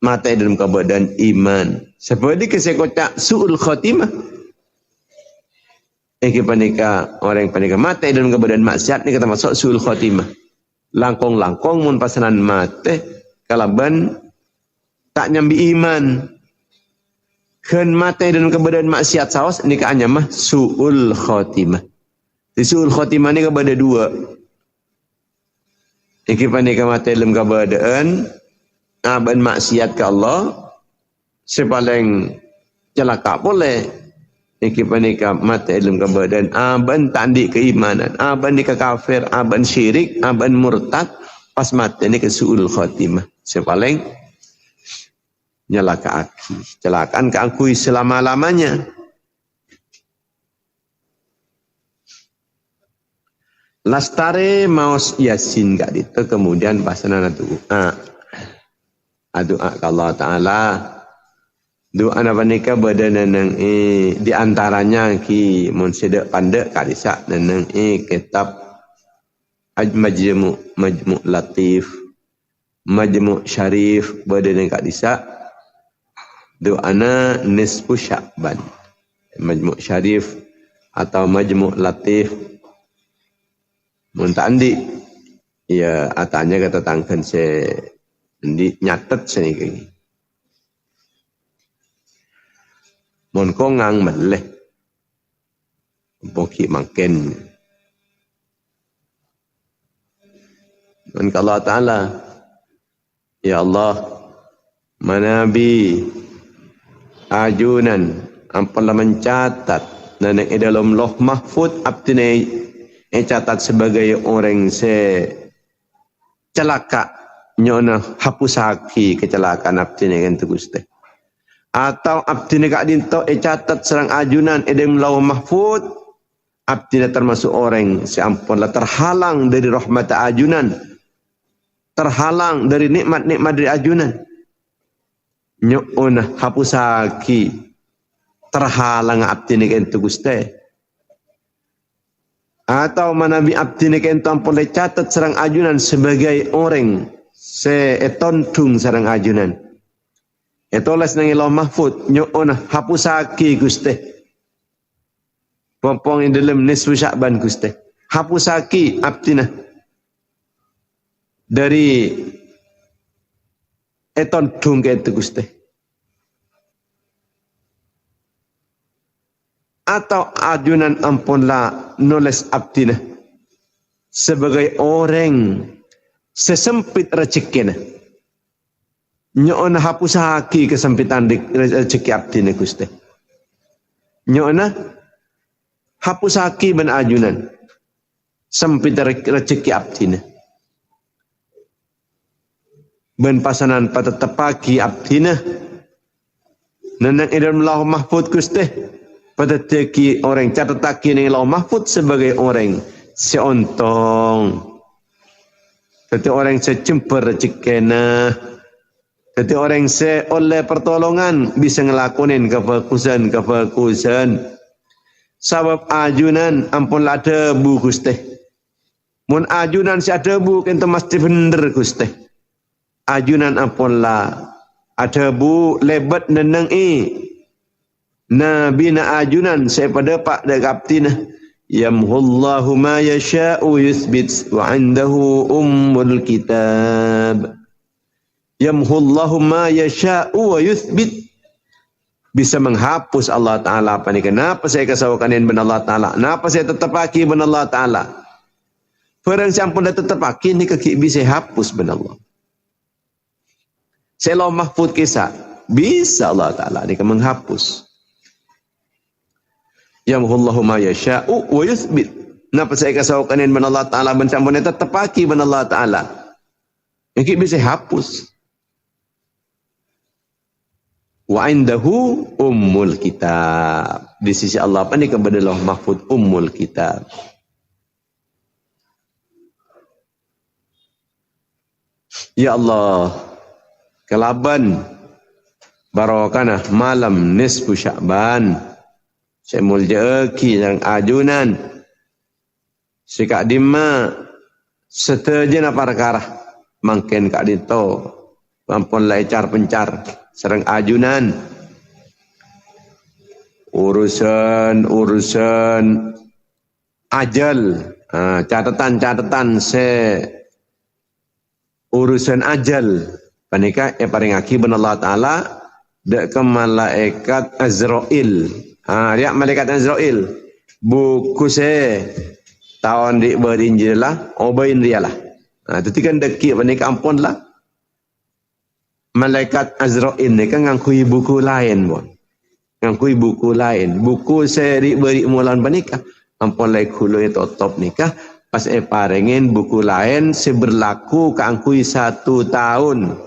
Mata dalam keadaan iman. Seperti kesekocak su'ul khotimah. Panika orang panika mata dalam keadaan maksiat ni kata masuk su'ul khotimah. Langkong-langkong mun pasanan mate kalaban tak nyambi iman. Ken mata dalam keadaan maksiat saos ni kaanya mah su'ul khotimah. Di su'ul khotimah ni kepada dua. Iki panika mata dalam keadaan aban maksiat ke Allah sepaling celaka boleh. Iki panika mata dalam keadaan aban tandi keimanan, aban ni kafir, aban syirik, aban murtad, pas mata ni ke su'ul khotimah. Sepaling nyelaka aki, celakaan keakui selama-lamanya. Lastare maos yasin gak itu kemudian pasana doa. Doa ke Allah Ta'ala. Doa apa nikah badan di antaranya ki mun sedek pandek kadisa neneng kitab Majmu' Latif, Majmu' Syarif badan kadisa. Doana nisfu Sya'ban. Majmu' Syarif atau Majmu' Latif. Mun tak andi ya atanya kata tangkan se andi nyatet seni kini. Mun kongang meleh. Boki makin. Dan Allah Ta'ala ya Allah manabi ajunan ampun mencatat dan yang dalam loh mahfud abdine catat sebagai orang se celaka nyona hapusaki kecelakaan abdine kan tu Gusti. Atau abdine kak dinto catat serang ajunan dalam loh mahfud abdine termasuk orang se ampunlah terhalang dari rahmat ajunan, terhalang dari nikmat-nikmat dari ajunan. Nyona hapusaki terhalang abdine kan tu Gusti. Atau manabi abdi ni kentam boleh catat serang ajunan sebagai orang seetontung serang ajunan. Etolas nang ilah mahfud nyona hapusaki Gusti. Pompong yang dalam nisfu Sya'ban Gusti. Hapusaki abdina dari etontung ke itu Gusti. Atau ajunan ampunlah nulis abdina sebagai orang sesempit rezekina. Nyona hapusaki kesempitan rezeki abdina Gusti. Nyona hapusaki ben ajunan sempit rezeki abdina. Ben pasanan pada tepaki abdina. Nenang idam lahu mahfud Gusti. Pada teki orang catataki ni lau mahfud sebagai orang seontong. Jadi orang secemper rezekina. Jadi orang oleh pertolongan bisa ngelakonin kefokusan. Sebab ajunan ampunlah debu Gusti. Mun ajunan si debu kita mesti bener Gusti. ajunan apunlah ada bu lebat neneng nabi na ajunan saya pada pak dekaptina yamhullahu ma yasha'u yuthbit wa indahu ummul kitab. Yamhullahu ma yasha'u wa yuthbit, bisa menghapus Allah Ta'ala apa ni. Kenapa saya kasaukanin ben Allah Ta'ala? Kenapa saya tetap aki ben Allah Ta'ala? Perang sampun dah tetap aki ni kaki bisa hapus ben Allah. Saya lau mahfud kisah, bisa Allah Ta'ala ni menghapus. Yamhullahu ma yasha'u wa yuthbit. Kenapa saya kasaukanin ben Allah Ta'ala? Ben sampun dah tetap aki ben Allah Ta'ala. Kaki bisa hapus. Wa indahu ummul kitab. Di sisi Allah apa ni kepada Allah mahfud ummul kitab. Ya Allah, kelaban barakana malam nisfu Sya'ban. Saya muljaki yang ajunan. Sikak dimma setejen apa perkara. Mungkin kak dito. Mampun lecar pencar. Serang ajunan urusan ajal, catatan urusan ajal panika paring aki ben Allah Taala dek ke malaikat Azrail. Dia malaikat Azrail buku se tahun di berinjil lah obain dia lah. Tapi kan deki panika ampun lah. Malaikat Azrail ni kan ngangkui buku lain pun. Ngangkui buku lain. Buku seri beri mulan panikah. Ampun lai kului totop nikah. Pas parengin buku lain seberlaku keangkui 1 tahun.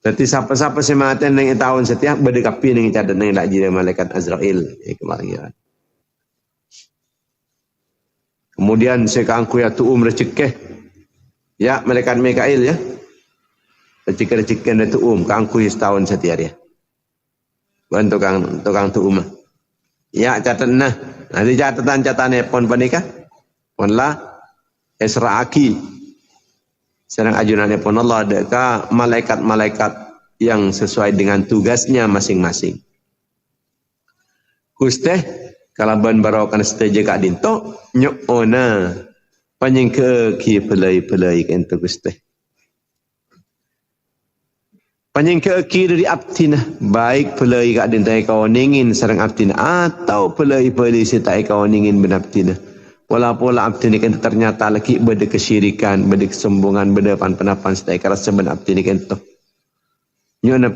Jadi siapa-siapa sematen dengan tahun setiap berdekapi dengan cadat dengan lagi malaikat Azrail. Kemarin. Kemudian saya keangkui atu recekeh. Ya malaikat Mikail ya. Recik-recikan itu keangkui setahun setiap dia. Bukan tukang tuum. Ya catatan nah. Nanti catatan pon panikah. Ponlah Esra Aki. Serang ajunan pon Allah adakah malaikat-malaikat yang sesuai dengan tugasnya masing-masing. Kusteh kalaban barokan seteja kak dinto nyok ona panyengke ki pelai-pelai kento kusteh. Panyengke ki dari abtina baik pelai kak dintai kau ningin serang abtina atau pelai-pelai setai kau ningin benabtina. Pola-pola abtina kan ternyata lagi beda kesyirikan, beda kesombongan, beda pan-penapan setai kerasa ben abtina kento. Nyona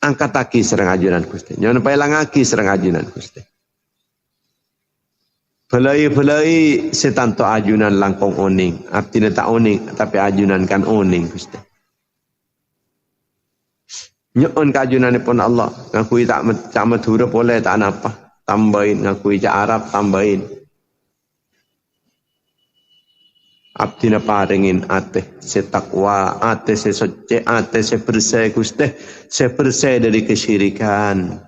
angkat aki serang ajunan kuste. Nyona pailang aki serang ajunan kuste. Pelai-pelai setanto ajunan langkong oning. Abtina tak oning tapi ajunan kan oning kuste. Nyon kajunan pun Allah. Ngakui tak madhura boleh tak apa. Tambahin. Ngakui cak Arab tambahin. Abdi na paringin ate. Setakwa. Ate sesoce. Ate sebersih kusteh. Sebersih dari kesyirikan.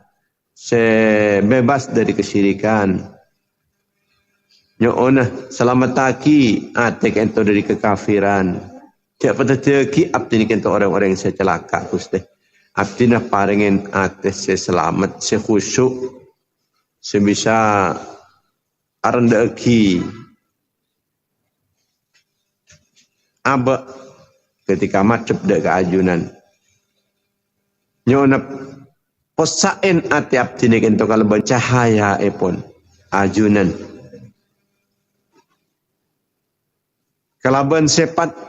Sebebas dari kesyirikan. Nyon selamat taki. Ate kento dari kekafiran. Cak patati abdi ni kento orang-orang yang celaka kusteh. Abdi na paringin ate selamat, khusyuk, sebisa aranda aki. Aba ketika macep dek keajunan. Nyona posain ate abdi ni kento kalau bercahaya epon ajunan. Kalaban sepat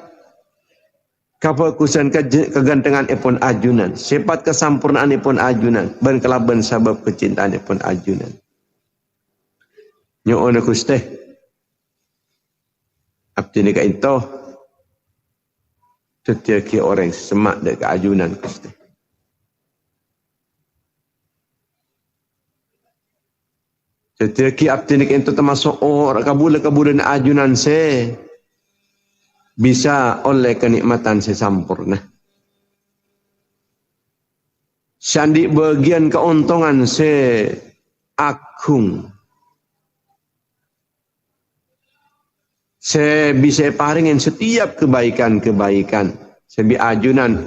kebagusan kegantengan ipun ajunan, sifat kesempurnaan ipun ajunan, dan kelaban sebab kecintaan ipun ajunan. Nyo'ona kusteh, abdi ni kainto, setiaki orang semak dek keajunan kusteh. Setiaki abdi ni kainto termasuk orang kabula-kabula ajunan se. Bisa oleh kenikmatan sesempurna. Sandi bagian keuntungan agung. Bisa paringin setiap kebaikan-kebaikan. Sebi ajunan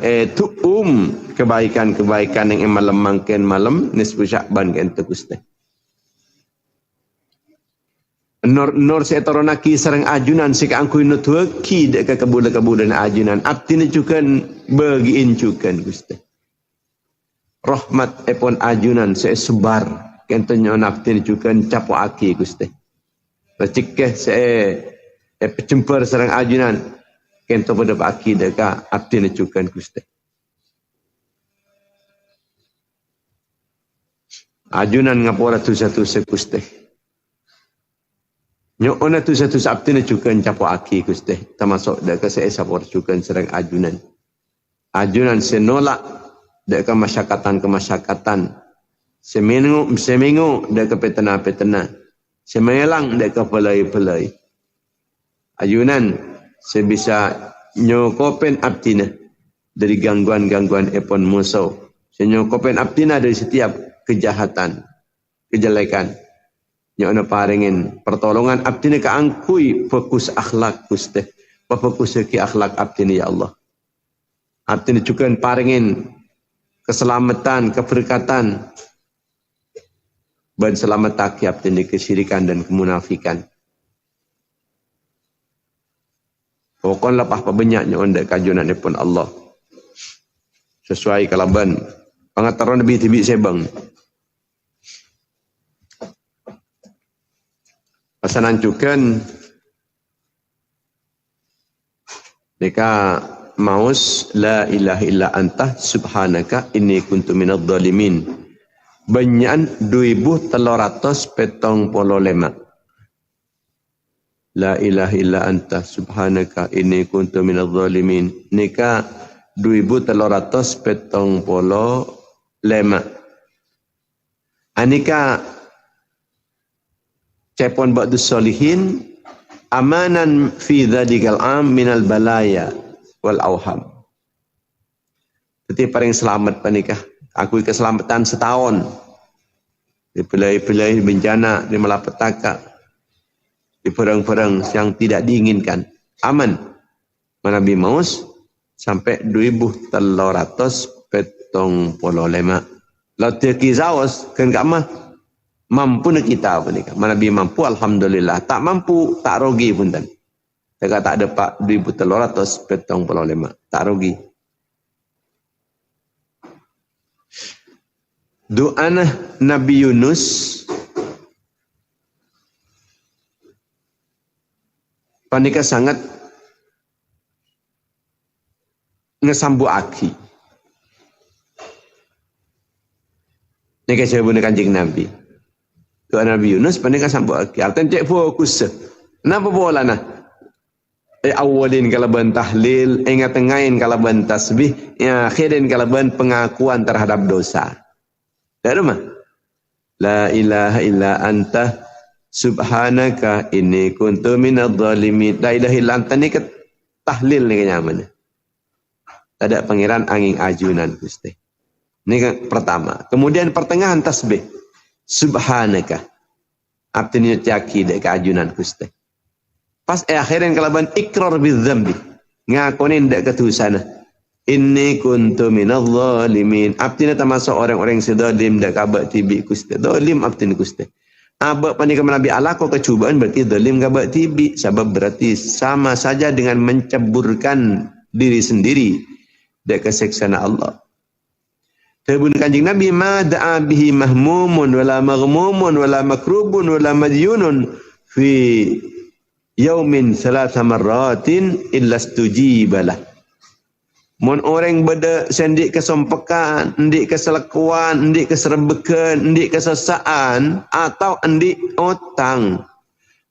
kebaikan-kebaikan yang malam mangken malam nisfu Sya'ban kan tu Gusti. Nur setoronaki sareng ajunan sika angkui nutuki dek kebulan ajunan abdi nejukan bagiin jukan Gusti. Rahmat epon ajunan saya sebar kentonyo nafti nejukan capo aki Gusti. Bacikeh saya pecempar sareng ajunan kento pada aki deka abdi nejukan Gusti. Ajunan ngapora tu satu Gusti. Nyo ona tu satu abdi nejukan capo aki Gusti. Termasuk deka saya sapor jukan sareng ajunan. Ajunan senolak deka masyarakat-kemasyarakat. Seminggu deka petena-petena. Semelang deka pelai-pelai. Ajunan sebisa nyokopen abdina dari gangguan-gangguan epon musuh. Senyokopen abdina dari setiap kejahatan, kejelekan. Nyono paringin pertolongan abdina keangkui fokus akhlak Gusti. Fokus ki akhlak abdina ya Allah. Abdina juga paringin keselamatan, keberkatan. Dan selamat taki abdina kesyirikan dan kemunafikan. Pokoknya lepas pebenyaknya onda kajunan pun Allah. Sesuai kalaban. Pengataran Nabi Tibi Sebang. Pasanan cukan. Mereka maus la ilaha illa anta subhanaka inni kuntu minadh dhalimin. Banyak 2375. La ilaha illa anta subhanaka inni kuntu minadh dhalimin. Nika 2375. Anika cepon ba'du solihin amanan fi dzadikal am minal balaya wal auham. Jadi paling selamat panikah. Aku keselamatan setahun. Dipelai-pelai bencana, di malapetaka. Di perang-perang yang tidak diinginkan. Aman. Nabi Maus sampai 2375. Lalu terkizawas kan gak mah mampu nak kita apa ni? Nabi mampu alhamdulillah. Tak mampu tak rugi pun dan. Jika tak ada 2375 tak rugi. Doa Nabi Yunus panika sangat ngesambu aki. Nika sebut Kanjeng Nabi. Doa Nabi Yunus panika sambu aki. Artinya cek fokus. Kenapa bola nah? Awalin kalaban tahlil, ingat-ingatin kalaban tasbih, akhirin kalaban pengakuan terhadap dosa. Dari rumah. La ilaha illa anta subhanaka inni kuntu minadh dhalimin. La ilaha illa anta ni tahlil ni kenyaman. Ada pangeran angin ajunan Gusti. Ini pertama. Kemudian pertengahan tasbih. Subhanaka. Artinya caki dek keajunan Gusti. Pas akhirin kalaban ikrar bidzambi. Ngakonin dek ketusana. Inni kuntu minadh dhalimin. Artinya termasuk orang-orang sedalim dek kabak tibi Gusti. Dhalim artinya Gusti. Abak panika Nabi Allah kau kecubaan berarti dhalim kabak tibi. Sebab berarti sama saja dengan menceburkan diri sendiri dek keseksana Allah. Tabun Kanjeng Nabi ma da'a bihi mahmumun wala maghmumun wala makrubun wala madyunun fi yaumin salasa marratin illa stujibalah. Mun orang beda sendik kesompekan, endik keselekuan, endik keserbekan, endik kesesaan atau endik otang.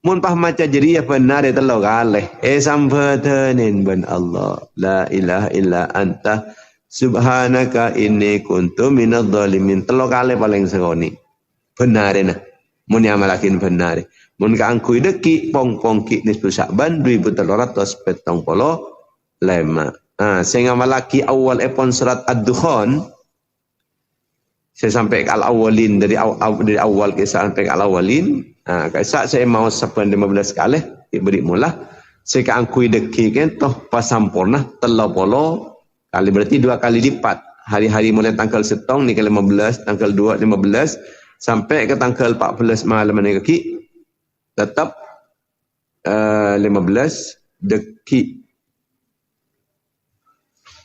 Mun pah maca jeriah benar itu telo kalih. Sampadanin ben Allah. La ilaha illa anta subhanaka inni kuntu minadh dhalimin. Telo kalih paling seroni. Benarin nah. Mun amalakin benar. Mun kaangkui deki pong-pongki nisfu Sya'ban 2375. Saya ngamalaki awal epon surat Ad-Dukhan. Saya sampai ke al-awwalin dari awal ke sampai ke al-awwalin. Kisah saya mau 15 kali diberi mula Seka angkui deki kan toh pasampurna 30 kali, berarti 2 kali lipat. Hari-hari mulai tanggal 1 ni ke 15, tanggal 2 15 sampai ke tanggal 14 malam ni kaki tetap 15 deki.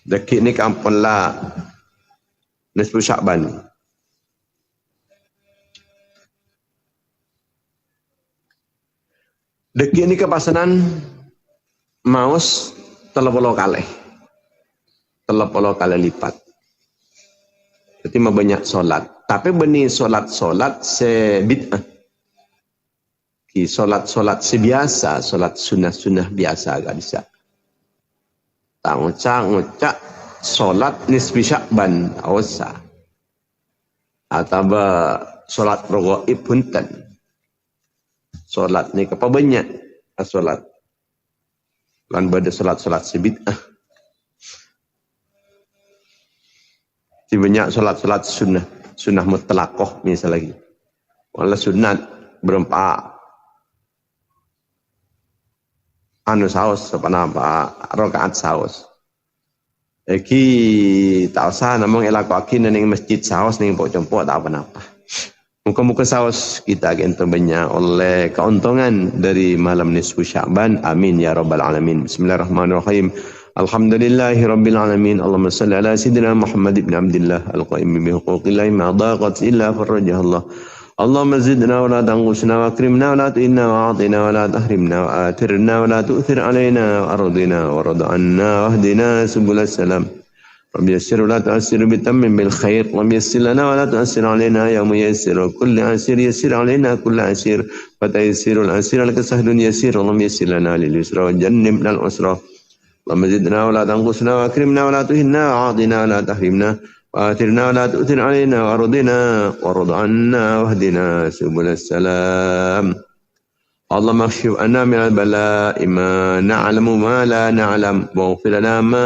Deki ni kampun lah nisfu Sya'ban. Deki ni kepasanan maus 30 kali. 30 kali lipat. Berarti banyak solat. Tapi benih solat-solat sebid'ah. Solat-solat sebiasa, solat sunnah-sunnah biasa agak bisa. Tak ngucak solat nisfi Sya'ban awasa. Atau solat raghaib punten. Solat ni apa banyak solat. Lan pada solat-solat sebid'ah. Di banyak solat-solat sunnah. Sunnah mutlaqah misal lagi. Wala sunat berempat. Anu saus apa rakaat saus. Eki tak usah namang elakuakin ning masjid saus ning pok-pok tak apa-apa. Muka-muka saus kita akan banyak oleh keuntungan dari malam nisfu Sya'ban. Amin ya rabbal alamin. Bismillahirrahmanirrahim. Alhamdulillahi rabbil alamin. Allahumma salli ala sayyidina Muhammad ibn Abdullah al-qaim bi huquqillahi ma daqat illa farajah Allah. Allahumma zidna wa la tanqusna wa akrimna wa la tu'inna wa a'tina wa la tahrimna wa atirna wa la tu'thir alaina wa ardina wa rad'anna wa ahdina subul salam. Rabbi yassir wa la tu'assir bitammim bil khair. Rabbi yassir lana wa la tu'assir alaina ya muyassir wa kulli asir yassir alaina kulli asir. Fatayassirul asir al-kasahdun yassir. Allahumma yassir lana lil yusra wa jannibna al-usra. Allahumma zidna wa la tanqusna wa akrimna wa la tuhinna wa a'tina wa la tahrimna wa atirna wa la tu'thir alaina wa ardina wa rad'anna wa ahdina subul salam. اللهم اكشف عنا من البلاء ما نعلم ما لا نعلم واغفر لنا ما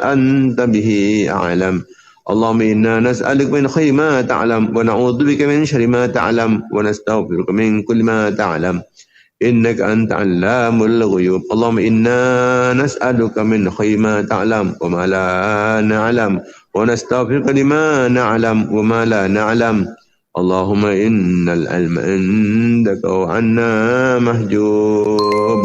أنت به أعلم. اللهم إنا نسألك من خير ما تعلم ونعوذ بك من شر ما تعلم ونستغفرك من كل ما تعلم إنك أنت علام الغيوب. اللهم إنا نسألك من خير ما تعلم وما لا نعلم ونستغفرك لما نعلم وما لا نعلم. اللهم إن العلم عندك وعنا محجوب.